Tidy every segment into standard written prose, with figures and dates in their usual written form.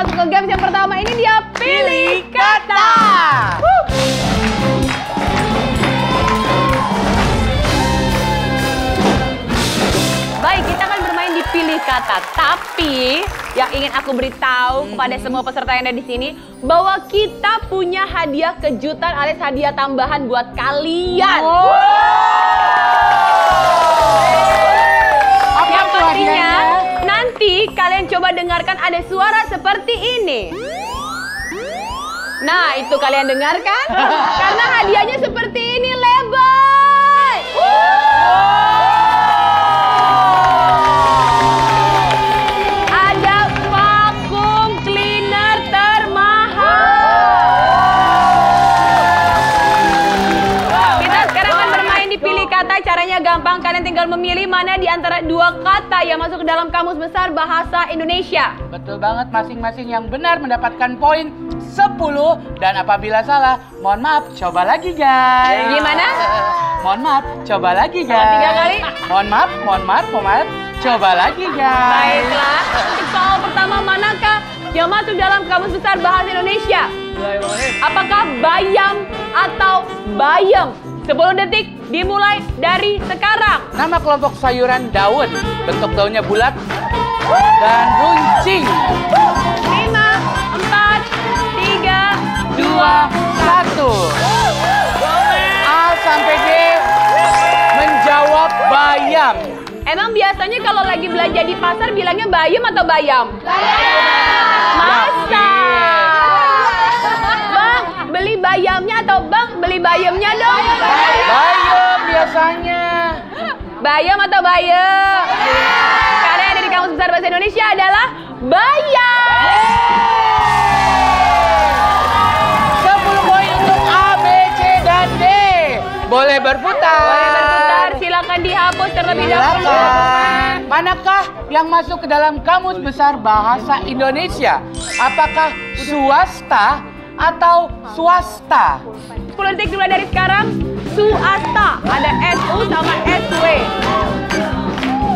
masuk ke games yang pertama. Ini dia Pilih Kata. Baik, kita akan bermain di Pilih Kata. Tapi yang ingin aku beritahu kepada semua peserta yang ada di sini bahwa kita punya hadiah kejutan alias hadiah tambahan buat kalian. Yang pastinya nanti kalian coba dengarkan ada suara seperti ini. Nah, itu kalian dengarkan? Karena hadiahnya seperti ini, Leboy. Ada vacuum cleaner termahal. Kita sekarang akan bermain di Pilih Kata. Caranya gampang, kalian tinggal memilih mana di antara dua kata yang masuk ke dalam Kamus Besar Bahasa Indonesia. Betul banget, masing-masing yang benar mendapatkan poin 10. Dan apabila salah, mohon maaf, coba lagi guys. Gimana? Mohon maaf, coba lagi guys. 3 kali? Mohon maaf, coba lagi guys. Baiklah, untuk soal pertama, manakah yang masuk dalam Kamus Besar Bahasa Indonesia? Apakah bayam atau bayam? 10 detik dimulai dari sekarang. Nama kelompok sayuran daun, bentuk daunnya bulat dan runcing. 5, 4, 3, 2, 1. A sampai D menjawab bayam. Emang biasanya kalau lagi belanja di pasar bilangnya bayam atau bayam? Bayam. Masa? Bang, beli bayamnya atau bang beli bayamnya dong? Bayam biasanya. Bayam atau bayam? Karena yang ada di Kamus Besar Bahasa Indonesia adalah bayam. 10 poin untuk A, B, C, dan D. Boleh berputar. Boleh berputar, silakan dihapus terlebih dahulu. Silakan. Manakah yang masuk ke dalam Kamus Besar Bahasa Indonesia? Apakah swasta atau swasta? 10 detik dimulai dari sekarang. Swasta, ada SU sama SW.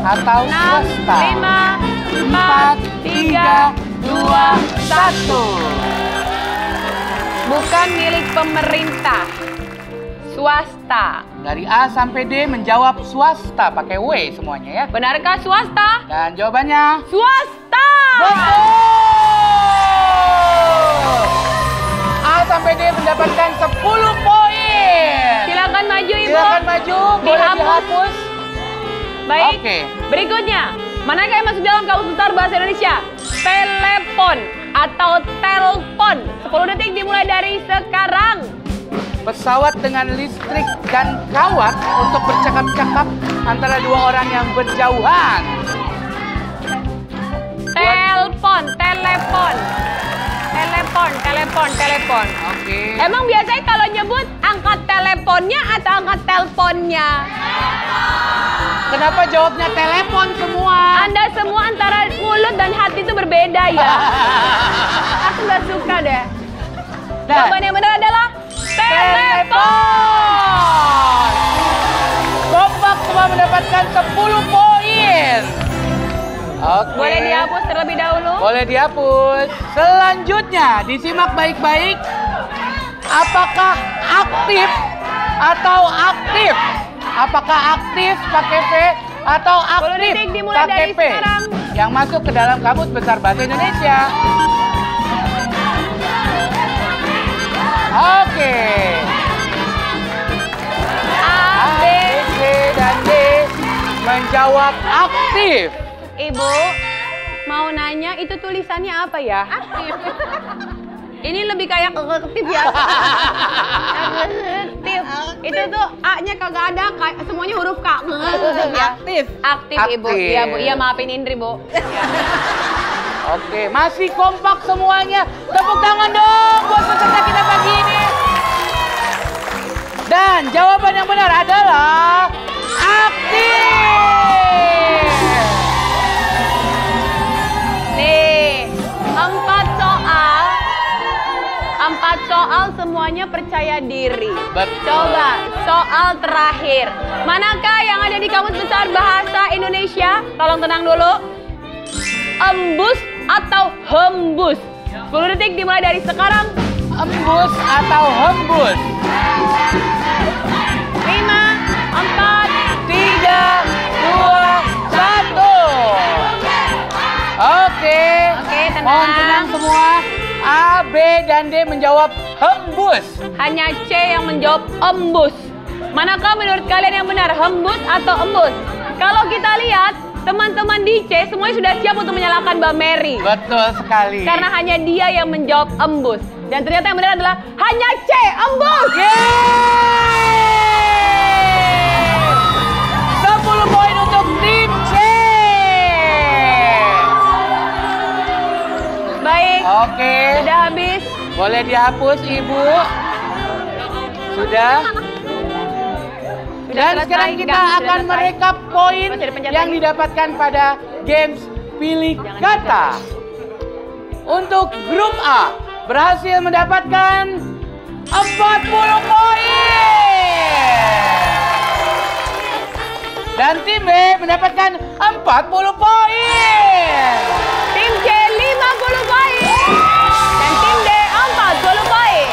Atau 6, swasta? 5, 4, 3, 2, 1. Bukan milik pemerintah. Swasta. Dari A sampai D menjawab swasta, pakai W semuanya ya. Benarkah swasta? Dan jawabannya Swasta. betul. A sampai D mendapatkan 10 poin. Silakan maju, Ibu. Silakan maju, boleh dihapus. Baik. Oke. Berikutnya, manakah yang masuk dalam Kamus Besar Bahasa Indonesia? Telepon atau telpon. 10 detik dimulai dari sekarang. Pesawat dengan listrik dan kawat untuk bercakap-cakap antara dua orang yang berjauhan. Telepon, telepon. Telepon. Oke. Emang biasanya kalau nyebut angkat teleponnya atau angkat teleponnya? Kenapa jawabnya telepon semua? Anda semua antara mulut dan hati itu berbeda ya. Aku nggak suka deh. Jawaban yang benar adalah telepon. Kompak semua mendapatkan 10 poin. Oke. Boleh dihapus terlebih dahulu? Boleh dihapus. Selanjutnya, disimak baik-baik. Apakah aktif atau aktif? Apakah aktif pakai V atau 10 aktif detik dimulai pakai dari P? sekarang. Yang masuk ke dalam Kamus Besar Bahasa Indonesia. Oke. A, B. C, dan D menjawab aktif. Ibu, mau nanya itu tulisannya apa ya? Aktif. Ini lebih kayak aktif ya. Aktif. Itu tuh A-nya kagak ada, semuanya huruf K. Aktif. Aktif, Ibu. Aktif. Iya, Bu. Iya, maafin Indri, Bu. Oke, masih kompak semuanya. Tepuk tangan dong buat peserta kita pagi ini. Dan jawaban yang benar adalah aktif. Nih, 4 soal semuanya percaya diri. Betul. Coba soal terakhir. Manakah yang ada di Kamus Besar Bahasa Indonesia? Tolong tenang dulu. Embus atau hembus? 10 detik dimulai dari sekarang. Embus atau hembus? 5, 4, 3, 2, 1. Oke. Oke, tenang. Mohon tenang semua. A, B, dan D menjawab hembus. Hanya C yang menjawab embus. Manakah menurut kalian yang benar, hembus atau embus? Kalau kita lihat, teman-teman di C semuanya sudah siap untuk menyalahkan Mbak Mary. Betul sekali. Karena hanya dia yang menjawab embus. Dan ternyata yang benar adalah hanya C, embus. Yeay! 10 poin untuk tim C. Baik, Oke. sudah habis. Boleh dihapus, Ibu. Sudah. Dan selesai, sekarang kita enggak, sudah akan selesai. merekap poin Masih ada pencet yang lagi. didapatkan pada games pilih Jangan kata. Untuk grup A berhasil mendapatkan 40 poin. Dan tim B mendapatkan 40 poin. Tim C 50 poin. Dan tim D 40 poin.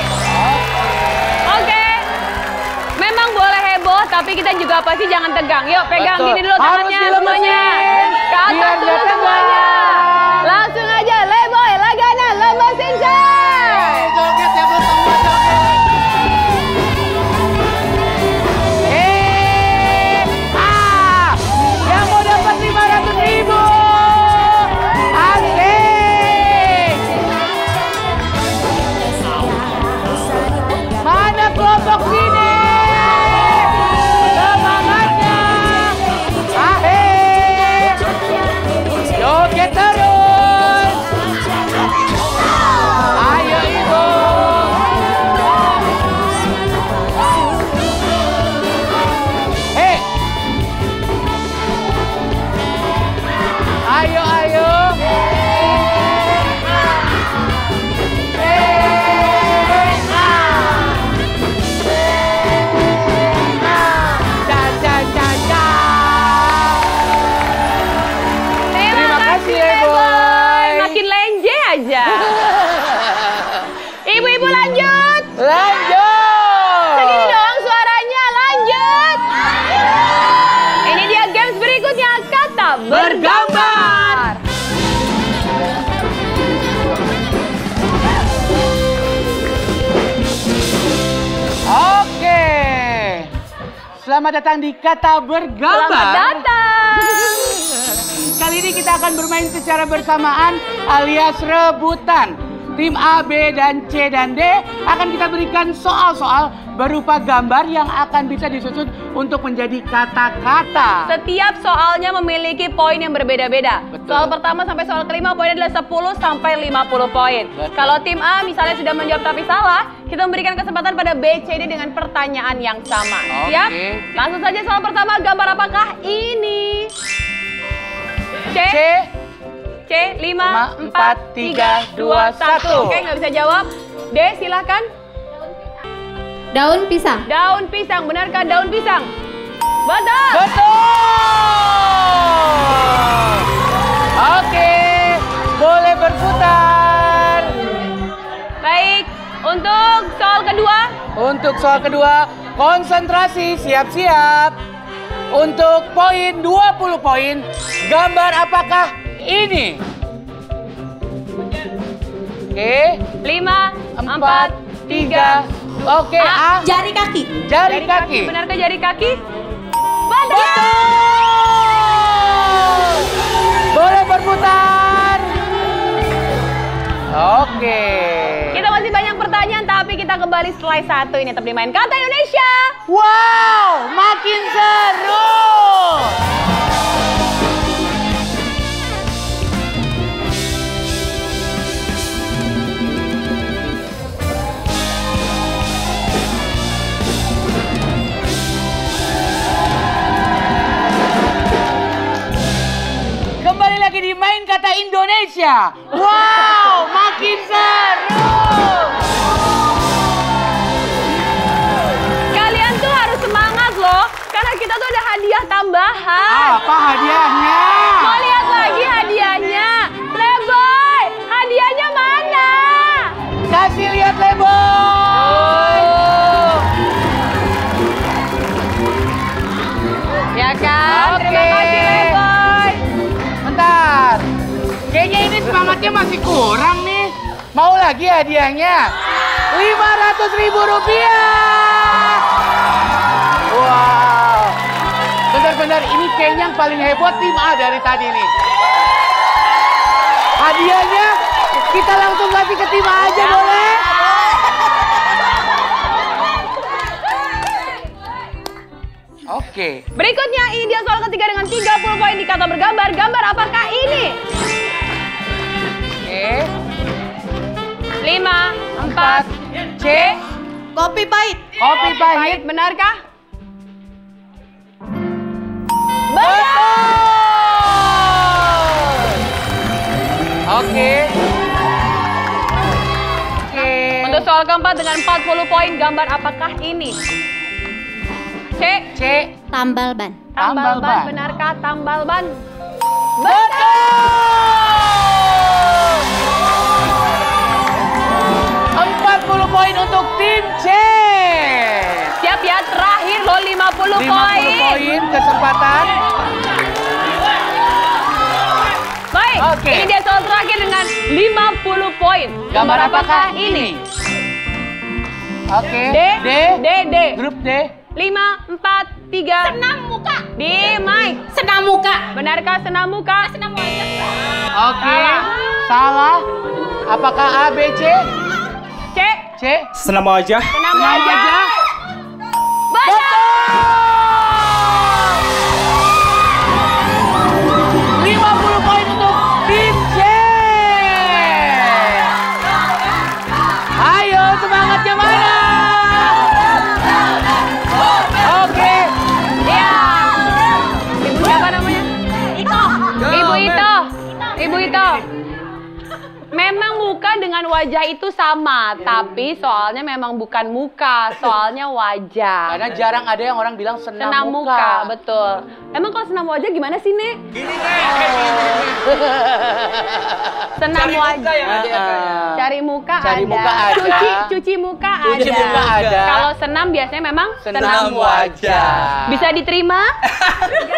Oke. Memang boleh heboh, tapi kita juga pasti jangan tegang. Yuk, pegang Betul. gini dulu Harus tangannya dilemesin. semuanya. Ke atas Biar dulu nggak tegang. semuanya. Langsung aja, leboy, lagana, lemesin say. Joget ya, Bu, semua joget. Yang mau dapat 500.000. Asik. Mana kelompok sini? Semangatnya. Ahik. Joget terus. Ayo Ibu. Hei. Ayo, ayo. Terima kasih ya, Boy. Makin lenje aja. Ibu-ibu lanjut. Lanjut. Segini dong suaranya, lanjut. Ini dia games berikutnya, kata bergambar. Oke. Selamat datang di Kata Bergambar. Selamat datang. Kali ini kita akan bermain secara bersamaan alias rebutan. Tim A, B, dan C, dan D akan kita berikan soal-soal berupa gambar yang akan bisa disusun untuk menjadi kata-kata. Setiap soalnya memiliki poin yang berbeda-beda. Betul. Soal pertama sampai soal kelima poinnya adalah 10 sampai 50 poin. Betul. Kalau tim A misalnya sudah menjawab tapi salah, kita memberikan kesempatan pada B, C, D dengan pertanyaan yang sama. Oke. Siap? Langsung saja soal pertama, gambar apakah ini? C, C, C, 5, 4, 3, 2, 1. Oke, nggak bisa jawab. D, silakan. Daun pisang. Daun pisang, benarkah daun pisang? Betul. betul. Oke, boleh berputar. Baik, untuk soal kedua. Untuk soal kedua, konsentrasi, siap-siap. Untuk poin 20 poin, gambar apakah ini? Oke, 5, 4, 3. Oke, A. Jari kaki. Jari kaki. Benarkah jari kaki? Betul. Betul. Boleh berputar. Oke. Kita masih banyak pertanyaan, tapi kita kembali setelah satu ini tetap di Main Kata Indonesia. Wow, makin seru. Kembali lagi di Main Kata Indonesia. Wow, makin seru. Kalian tuh harus semangat loh, karena kita tuh ada hadiah tambahan. Apa hadiahnya? Mau lihat lagi hadiahnya? Playboy, hadiahnya mana? kan? Oke. Terima kasih Leboy. Bentar. Kayaknya ini semangatnya masih kurang nih. Mau lagi hadiahnya? 500.000 rupiah. Wow. Benar-benar ini kayaknya yang paling heboh tim A dari tadi nih. Hadiahnya kita langsung kasih ke tim A aja boleh? Oke. Berikutnya ini dia soal ketiga dengan 30 poin di kata bergambar. Gambar apakah ini? Oke. 5, 4, C. Kopi pahit. Kopi pahit. Benarkah? Betul. Oke. Oke. Untuk soal keempat dengan 40 poin, gambar apakah ini? C. C. Tambal ban. Tambal Tambal ban. ban. Benarkah tambal ban? Betul. 40 poin untuk tim C. Siap ya, terakhir lo 50 50 poin. poin kesempatan. Baik, Oke. ini dia soal terakhir dengan 50 poin. Gambar apakah ini? Oke. D. Grup D. 5, 4, 3. Senam muka. Di mic. Senam muka. Benarkah senam muka? Senam wajah. Oke. Salah. Apakah A, B, C? C. C. Senam wajah. Senam Senam wajah. wajah. Betul. 50 poin untuk tim C. Ayo semangatnya mana? Oke. Iya. Ibu siapa namanya? Ito. Ibu Ito. Ibu Ito. Memang muka dengan wajah itu sama, tapi soalnya memang bukan muka, soalnya wajah. Karena jarang ada yang orang bilang senam, Senam muka, betul. Emang kalau senam wajah gimana sih, Nek? Senam wajah. Cari muka Cari ada. muka ada. Cuci muka Cuci ada. muka ada. Kalau senam biasanya memang Senam wajah. Bisa diterima?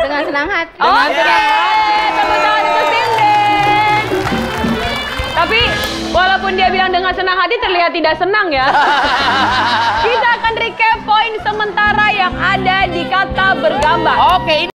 Dengan senang hati. Oke. Tepuk tangan untuk tim D. Tapi walaupun dia bilang dengan senang hati terlihat tidak senang ya. Kita akan recap poin sementara yang ada di kata bergambar. Oke.